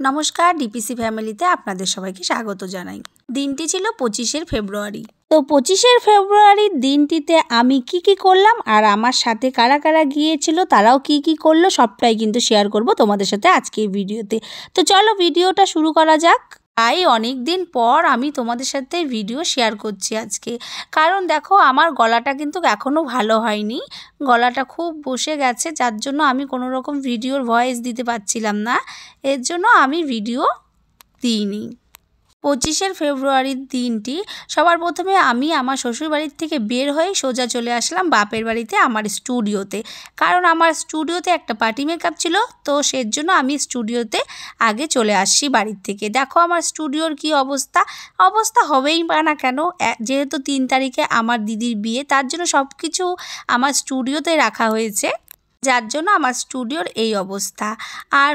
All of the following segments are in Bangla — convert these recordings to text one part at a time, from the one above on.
নমস্কার, ডিপিসি ফ্যামিলিতে আপনাদের সবাইকে স্বাগত জানাই। দিনটি ছিল 25শে ফেব্রুয়ারি। তো 25শে ফেব্রুয়ারির দিনটিতে আমি কি করলাম আর আমার সাথে কারা কারা গিয়েছিল তারাও কি করলো সবটাই কিন্তু শেয়ার করব তোমাদের সাথে আজকের ভিডিওতে। তো চলো ভিডিওটা শুরু করা যাক। অনেক দিন পর আমি তোমাদের সাথে ভিডিও শেয়ার করছি আজকে, কারণ দেখো আমার গলাটা কিন্তু এখনও ভালো হয়নি, গলাটা খুব বসে গেছে, যার জন্য আমি কোনো রকম ভিডিওর ভয়েস দিতে পারছিলাম না, এর জন্য আমি ভিডিও দিইনি। 25শে ফেব্রুয়ারির দিনটি সবার প্রথমে আমি আমার শ্বশুরবাড়ির থেকে বের হয়ে সোজা চলে আসলাম বাপের বাড়িতে আমার স্টুডিওতে, কারণ আমার স্টুডিওতে একটা পার্টি মেকআপ ছিল, তো সের জন্য আমি স্টুডিওতে আগে চলে আসছি বাড়ির থেকে। দেখো আমার স্টুডিওর কি অবস্থা হবেই বা না কেন, যেহেতু 3 তারিখে আমার দিদির বিয়ে, তার জন্য সব কিছু আমার স্টুডিওতে রাখা হয়েছে, যার জন্য আমার স্টুডিওর এই অবস্থা। আর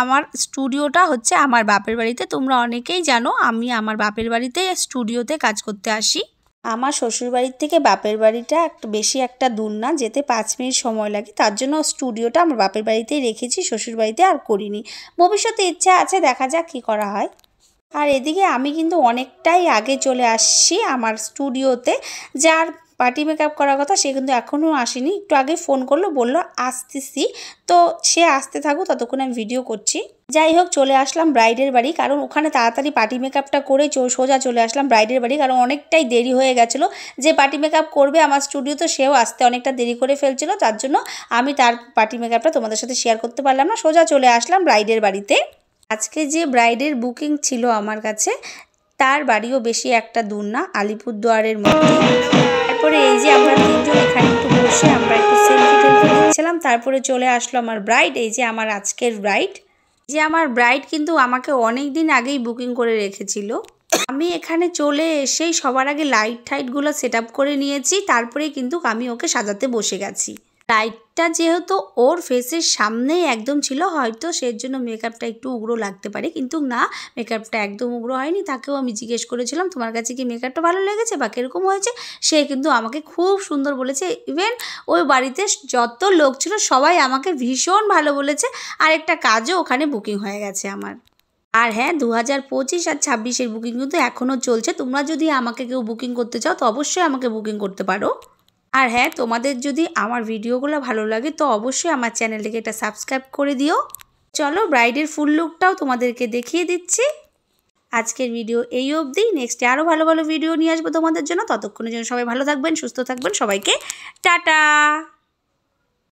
আমার স্টুডিওটা আমার বাপের বাড়িতে। তোমরা অনেকেই জানো আমি আমার বাপের বাড়িতে স্টুডিওতে কাজ করতে আসি। আমার শ্বশুরবাড়ির থেকে বাপের বাড়িটা বেশি একটা দূর না, যেতে 5 মিনিট সময় লাগে, তার জন্য স্টুডিওটা আমার বাপের বাড়িতেই রেখেছি, শ্বশুরবাড়িতে আর করিনি। ভবিষ্যতে ইচ্ছা আছে, দেখা যাক কী করা হয়। আর এদিকে আমি কিন্তু অনেকটাই আগে চলে আসছি আমার স্টুডিওতে। যার পার্টি মেকআপ করার কথা সে কিন্তু এখনও আসেনি, একটু আগে ফোন করলো, বললো আসতেছি, তো সে আসতে থাকুক, ততক্ষণ আমি ভিডিও করছি। যাই হোক, চলে আসলাম ব্রাইডের বাড়ি, কারণ ওখানে তাড়াতাড়ি পার্টি মেকআপটা করে সোজা চলে আসলাম ব্রাইডের বাড়ি, কারণ অনেকটাই দেরি হয়ে গেছিলো। যে পার্টি মেকআপ করবে আমার স্টুডিওতে সেও আসতে অনেকটা দেরি করে ফেলছিল, তার জন্য আমি তার পার্টি মেকআপটা তোমাদের সাথে শেয়ার করতে পারলাম না। সোজা চলে আসলাম ব্রাইডের বাড়িতে। আজকে যে ব্রাইডের বুকিং ছিল আমার কাছে, তার বাড়িও বেশি একটা দূর না, আলিপুরদুয়ারের মধ্যে। তারপরে এই যে আমরা তিনজন এখানে একটু বসে আমরা একটু সেলফি নিচ্ছিলাম, তারপরে চলে আসলো আমার ব্রাইড। এই যে আমার আজকের ব্রাইড, আমার ব্রাইড কিন্তু আমাকে অনেক দিন আগেই বুকিং করে রেখেছিল। আমি এখানে চলে এসেই সবার আগে লাইটগুলো সেট আপ করে নিয়েছি, তারপরে কিন্তু আমি ওকে সাজাতে বসে গেছি। লাইটটা যেহেতু ওর ফেসের সামনেই একদম ছিল, হয়তো সের জন্য মেকআপটা একটু উগ্র লাগতে পারে, কিন্তু না, মেকআপটা একদম উগ্র হয়নি। তাকেও আমি জিজ্ঞেস করেছিলাম তোমার কাছে কি মেকআপটা ভালো লেগেছে বা কীরকম হয়েছে, সে কিন্তু আমাকে খুব সুন্দর বলেছে। ইভেন ওই বাড়িতে যত লোক ছিল সবাই আমাকে ভীষণ ভালো বলেছে, আর একটা কাজও ওখানে বুকিং হয়ে গেছে আমার। আর হ্যাঁ, 2025 আর 26-এর বুকিং কিন্তু এখনও চলছে। তোমরা যদি আমাকে কেউ বুকিং করতে চাও তো অবশ্যই আমাকে বুকিং করতে পারো। আর হ্যাঁ, তোমাদের যদি আমার ভিডিওগুলো ভালো লাগে তো অবশ্যই আমার চ্যানেলটিকে একটা সাবস্ক্রাইব করে দিও। চলো ব্রাইডের ফুল লুকটাও তোমাদেরকে দেখিয়ে দিচ্ছি। আজকের ভিডিও এই অবধি, নেক্সটে আরও ভালো ভালো ভিডিও নিয়ে আসবো তোমাদের জন্য। ততক্ষণের জন্য সবাই ভালো থাকবেন, সুস্থ থাকবেন, সবাইকে টাটা।